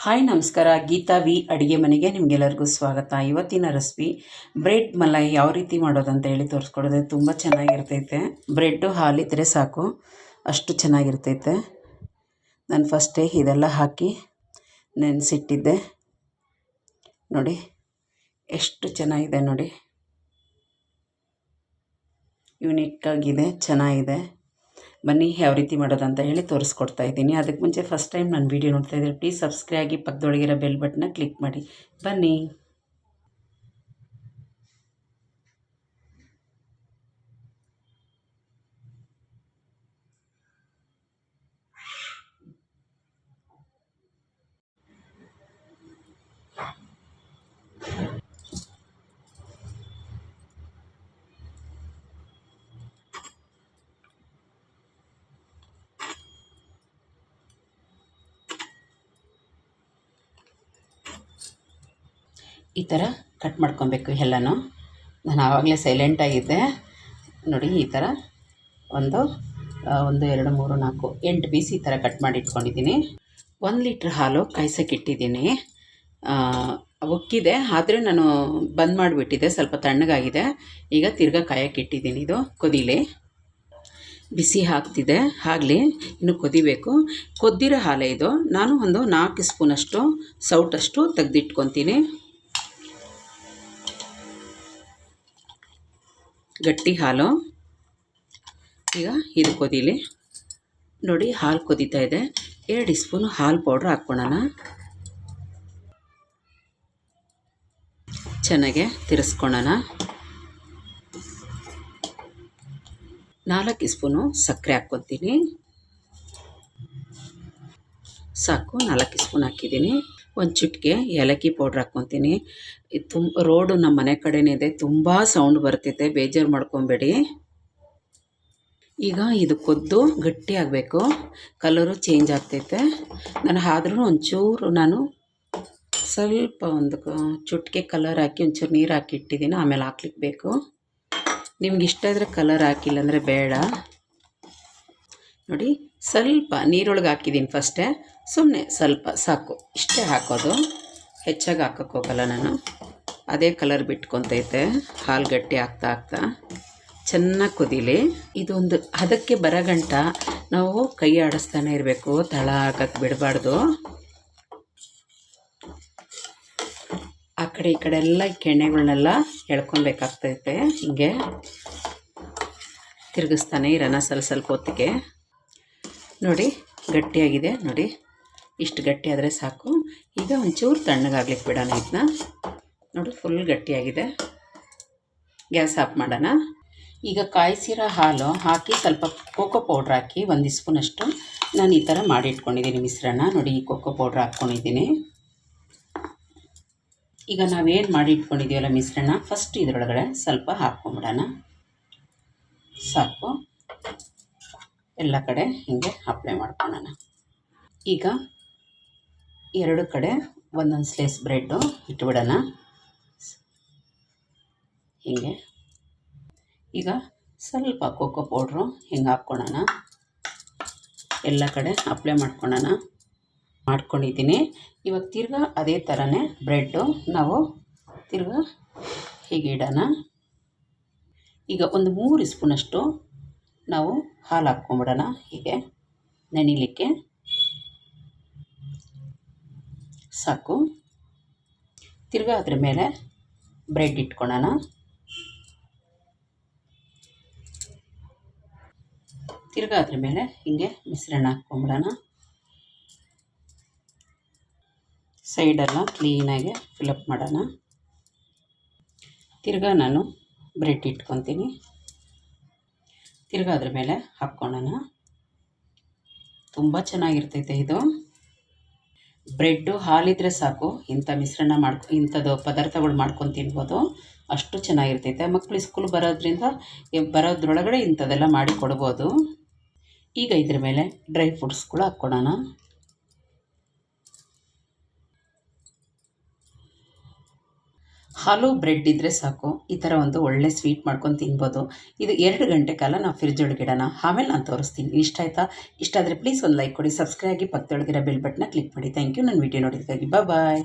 Hi ನಮಸ್ಕಾರ, Geetha V ಅಡುಗೆ ಮನೆಗೆ ನಿಮಗೆಲ್ಲರಿಗೂ ಸ್ವಾಗತ. ಇವತ್ತಿನ ರೆಸಿಪಿ ಬ್ರೆಡ್ ಮಲೈ ಯಾವ ರೀತಿ ಮಾಡೋದಂತ ಹೇಳಿ ತೋರಿಸ್ಕೊಡೋದು. ತುಂಬ ಚೆನ್ನಾಗಿರ್ತೈತೆ. ಬ್ರೆಡ್ಡು ಹಾಲಿದ್ರೆ ಸಾಕು, ಅಷ್ಟು ಚೆನ್ನಾಗಿರ್ತೈತೆ. ನಾನು ಫಸ್ಟೇ ಇದೆಲ್ಲ ಹಾಕಿ ನೆನೆಸಿಟ್ಟಿದ್ದೆ. ನೋಡಿ ಎಷ್ಟು ಚೆನ್ನಾಗಿದೆ, ನೋಡಿ ಯೂನಿಕ್ಕಾಗಿದೆ, ಚೆನ್ನಾಗಿದೆ. ಬನ್ನಿ ಯಾವ ರೀತಿ ಮಾಡೋದಂತ ಹೇಳಿ ತೋರಿಸ್ಕೊಡ್ತಾ ಇದ್ದೀನಿ. ಅದಕ್ಕೆ ಮುಂಚೆ ಫಸ್ಟ್ ಟೈಮ್ ನಾನು ವೀಡಿಯೋ ನೋಡ್ತಾ ಇದ್ದರೆ ಪ್ಲೀಸ್ ಸಬ್ಸ್ಕ್ರೈಬ್ ಆಗಿ ಪಕ್ಕದೊಳಗಿರೋ ಬೆಲ್ ಬಟನ್ನ ಕ್ಲಿಕ್ ಮಾಡಿ. ಬನ್ನಿ. ಈ ಥರ ಕಟ್ ಮಾಡ್ಕೊಬೇಕು ಎಲ್ಲನೂ. ನಾನು ಆವಾಗಲೇ ಸೈಲೆಂಟಾಗಿದ್ದೆ. ನೋಡಿ ಈ ಥರ ಒಂದು 1 2 3 4 8 ಪೀಸ್ ಈ ಥರ ಕಟ್ ಮಾಡಿ ಇಟ್ಕೊಂಡಿದ್ದೀನಿ. 1 ಲೀಟ್ರ್ ಹಾಲು ಕಾಯ್ಸೋಕ್ಕಿಟ್ಟಿದ್ದೀನಿ. ಉಕ್ಕಿದೆ, ಆದರೆ ನಾನು ಬಂದ್ ಮಾಡಿಬಿಟ್ಟಿದ್ದೆ, ಸ್ವಲ್ಪ ತಣ್ಣಗಾಗಿದೆ. ಈಗ ತಿರ್ಗಾ ಕಾಯಕ್ಕಿಟ್ಟಿದ್ದೀನಿ. ಇದು ಕುದೀಲಿ, ಬಿಸಿ ಆಗ್ತಿದೆ, ಆಗಲಿ, ಇನ್ನು ಕುದಿಬೇಕು. ಕುದ್ದಿರೋ ಹಾಲೇ ಇದು. ನಾನು ಒಂದು 4 ಸ್ಪೂನಷ್ಟು ಸೌಟಷ್ಟು ತೆಗೆದಿಟ್ಕೊತೀನಿ. ಗಟ್ಟಿ ಹಾಲು. ಈಗ ಇದು ಕುದೀಲಿ. ನೋಡಿ ಹಾಲು ಕುದೀತಾ ಇದೆ. 2 ಸ್ಪೂನು ಹಾಲು ಪೌಡ್ರ್ ಹಾಕ್ಕೊಳ್ಳೋಣ. ಚೆನ್ನಾಗೆ ತಿರ್ಸ್ಕೊಳ್ಳೋಣ. 4 ಸ್ಪೂನು ಸಕ್ಕರೆ ಹಾಕ್ಕೊತೀನಿ. ಸಾಕು, 4 ಸ್ಪೂನ್ ಹಾಕಿದ್ದೀನಿ. ಒಂದು ಚಿಟಿಕೆ ಏಲಕ್ಕಿ ಪೌಡ್ರ್ ಹಾಕ್ಕೊತೀನಿ. ಇದು ರೋಡು ನಮ್ಮ ಮನೆ ಕಡೆನೇ ಇದೆ, ತುಂಬ ಸೌಂಡ್ ಬರ್ತಿದೆ, ಬೇಜಾರು ಮಾಡ್ಕೊಬೇಡಿ. ಈಗ ಇದು ಕೊದ್ದು ಗಟ್ಟಿ ಆಗಬೇಕು, ಕಲರು ಚೇಂಜ್ ಆಗ್ತೈತೆ. ಆದ್ರೂ ಒಂಚೂರು ನಾನು ಸ್ವಲ್ಪ ಒಂದು ಚುಟಿಕೆ ಕಲರ್ ಹಾಕಿ ಒಂಚೂರು ನೀರು ಹಾಕಿ ಇಟ್ಟಿದ್ದೀನಿ, ಆಮೇಲೆ ಹಾಕ್ಲಿಕ್ಕೆ ಬೇಕು. ನಿಮ್ಗೆ ಇಷ್ಟ ಇದ್ದರೆ ಕಲರ್ ಹಾಕಿಲ್ಲ ಅಂದರೆ ಬೇಡ. ನೋಡಿ ಸ್ವಲ್ಪ ನೀರೊಳಗೆ ಹಾಕಿದ್ದೀನಿ ಫಸ್ಟೇ, ಸುಮ್ಮನೆ ಸ್ವಲ್ಪ ಸಾಕು, ಇಷ್ಟೇ ಹಾಕೋದು, ಹೆಚ್ಚಾಗಿ ಹಾಕೋಕ್ಕೆ ಹೋಗಲ್ಲ ನಾನು. ಅದೇ ಕಲರ್ ಬಿಟ್ಕೊತೈತೆ ಹಾಲು ಗಟ್ಟಿ ಆಗ್ತಾ ಚೆನ್ನಾಗಿ ಕುದೀಲಿ. ಇದೊಂದು ಹದಕ್ಕೆ ಬರಗಂಟ ನಾವು ಕೈ ಆಡಿಸ್ತಾನೆ ಇರಬೇಕು, ತಳ ಹಾಕಕ್ಕೆ ಬಿಡಬಾರ್ದು. ಆ ಕಡೆ ಈ ಕಡೆ ಎಲ್ಲ ಕೆಣ್ಣೆಗಳನ್ನೆಲ್ಲ ಎಳ್ಕೊಬೇಕಾಗ್ತೈತೆ. ಹೀಗೆ ತಿರುಗಿಸ್ತಾನೆ ಇರೋಣ ಸ್ವಲ್ಪ ಹೊತ್ತಿಗೆ. ನೋಡಿ ಗಟ್ಟಿಯಾಗಿದೆ, ನೋಡಿ ಇಷ್ಟು ಗಟ್ಟಿ ಆದರೆ ಸಾಕು. ಈಗ ಒಂಚೂರು ತಣ್ಣಗಾಗ್ಲಿಕ್ಕೆ ಬಿಡೋಣ ಇದನ್ನ. ನೋಡಿ ಫುಲ್ ಗಟ್ಟಿಯಾಗಿದೆ. ಗ್ಯಾಸ್ ಆಫ್ ಮಾಡೋಣ. ಈಗ ಕಾಯಿಸಿರೋ ಹಾಲು ಹಾಕಿ ಸ್ವಲ್ಪ ಕೋಕೋ ಪೌಡ್ರ್ ಹಾಕಿ 1 ಸ್ಪೂನಷ್ಟು ನಾನು ಈ ಥರ ಮಾಡಿ ಇಟ್ಕೊಂಡಿದ್ದೀನಿ ಮಿಶ್ರಣ. ನೋಡಿ ಈ ಕೋಕೋ ಪೌಡ್ರ್ ಹಾಕ್ಕೊಂಡಿದ್ದೀನಿ. ಈಗ ನಾವೇನು ಮಾಡಿ ಇಟ್ಕೊಂಡಿದ್ದೀವಲ್ಲ ಮಿಶ್ರಣ, ಫಸ್ಟ್ ಇದರೊಳಗಡೆ ಸ್ವಲ್ಪ ಹಾಕ್ಕೊಂಬಿಡೋಣ. ಸಾಕು, ಎಲ್ಲ ಕಡೆ ಹೀಗೆ ಅಪ್ಲೈ ಮಾಡ್ಕೊಳ್ಳೋಣ. ಈಗ 2 ಕಡೆ ಒಂದೊಂದು ಸ್ಲೈಸ್ ಬ್ರೆಡ್ಡು ಇಟ್ಬಿಡೋಣ ಹೀಗೆ. ಈಗ ಸ್ವಲ್ಪ ಕೋಕೋ ಪೌಡ್ರು ಹಿಂಗೆ ಹಾಕ್ಕೊಳ್ಳೋಣ, ಎಲ್ಲ ಕಡೆ ಅಪ್ಲೈ ಮಾಡ್ಕೊಂಡಿದ್ದೀನಿ. ಇವಾಗ ತಿರ್ಗಾ ಅದೇ ಥರನೇ ಬ್ರೆಡ್ಡು ನಾವು ತಿರ್ಗಾ ಹೀಗೆ ಇಡೋಣ. ಈಗ ಒಂದು 3 ಸ್ಪೂನಷ್ಟು ನಾವು ಹಾಲು ಹಾಕ್ಕೊಂಬಿಡೋಣ ಹೀಗೆ ನೆನಿಲಿಕ್ಕೆ. ಸಾಕು. ತಿರ್ಗಾ ಅದ್ರ ಮೇಲೆ ಬ್ರೆಡ್ ಇಟ್ಕೊಳ್ಳೋಣ. ತಿರ್ಗಾ ಅದ್ರ ಮೇಲೆ ಹೀಗೆ ಮಿಶ್ರಣ ಹಾಕ್ಕೊಂಬಿಡೋಣ. ಸೈಡೆಲ್ಲ ಕ್ಲೀನಾಗಿ ಫಿಲಪ್ ಮಾಡೋಣ. ತಿರ್ಗಾ ನಾನು ಬ್ರೆಡ್ ಇಟ್ಕೊತೀನಿ. ತಿರ್ಗಾ ಅದ್ರ ಮೇಲೆ ಹಾಕ್ಕೊಳ್ಳೋಣ. ತುಂಬ ಚೆನ್ನಾಗಿರ್ತೈತೆ ಇದು. ಬ್ರೆಡ್ಡು ಹಾಲಿದ್ರೆ ಸಾಕು, ಇಂಥ ಮಿಶ್ರಣ ಇಂಥದ್ದು ಪದಾರ್ಥಗಳು ಮಾಡ್ಕೊಂಡು ತಿನ್ಬೋದು, ಅಷ್ಟು ಚೆನ್ನಾಗಿರ್ತೈತೆ. ಮಕ್ಕಳು ಸ್ಕೂಲ್ ಬರೋದ್ರೊಳಗಡೆ ಇಂಥದ್ದೆಲ್ಲ ಮಾಡಿ ಕೊಡ್ಬೋದು. ಈಗ ಇದ್ರ ಮೇಲೆ ಡ್ರೈ ಫ್ರೂಟ್ಸ್ಗಳು ಹಾಕ್ಕೊಳ್ಳೋಣ. ಹಾಲು ಬ್ರೆಡ್ ಇದ್ದರೆ ಸಾಕು, ಈ ಥರ ಒಂದು ಒಳ್ಳೆ ಸ್ವೀಟ್ ಮಾಡ್ಕೊಂಡು ತಿನ್ಬೋದು. ಇದು 2 ಗಂಟೆ ಕಾಲ ನಾವು ಫ್ರಿಜ್ ಒಳಗಿಡೋಣ, ಆಮೇಲೆ ನಾನು ತೋರಿಸ್ತೀನಿ. ಇಷ್ಟ ಆಯಿತಾ? ಇಷ್ಟ ಆದರೆ ಪ್ಲೀಸ್ ಒಂದು ಲೈಕ್ ಕೊಡಿ, ಸಬ್ಸ್ಕ್ರೈಬ್ ಆಗಿ ಪಕ್ಕದೊಳಗಿರೋ ಬೆಲ್ ಬಟನ್ನ ಕ್ಲಿಕ್ ಮಾಡಿ. ಥ್ಯಾಂಕ್ ಯು ನನ್ನ ವಿಡಿಯೋ ನೋಡಿದ್ದಕ್ಕಾಗಿ. ಬಾಯ್.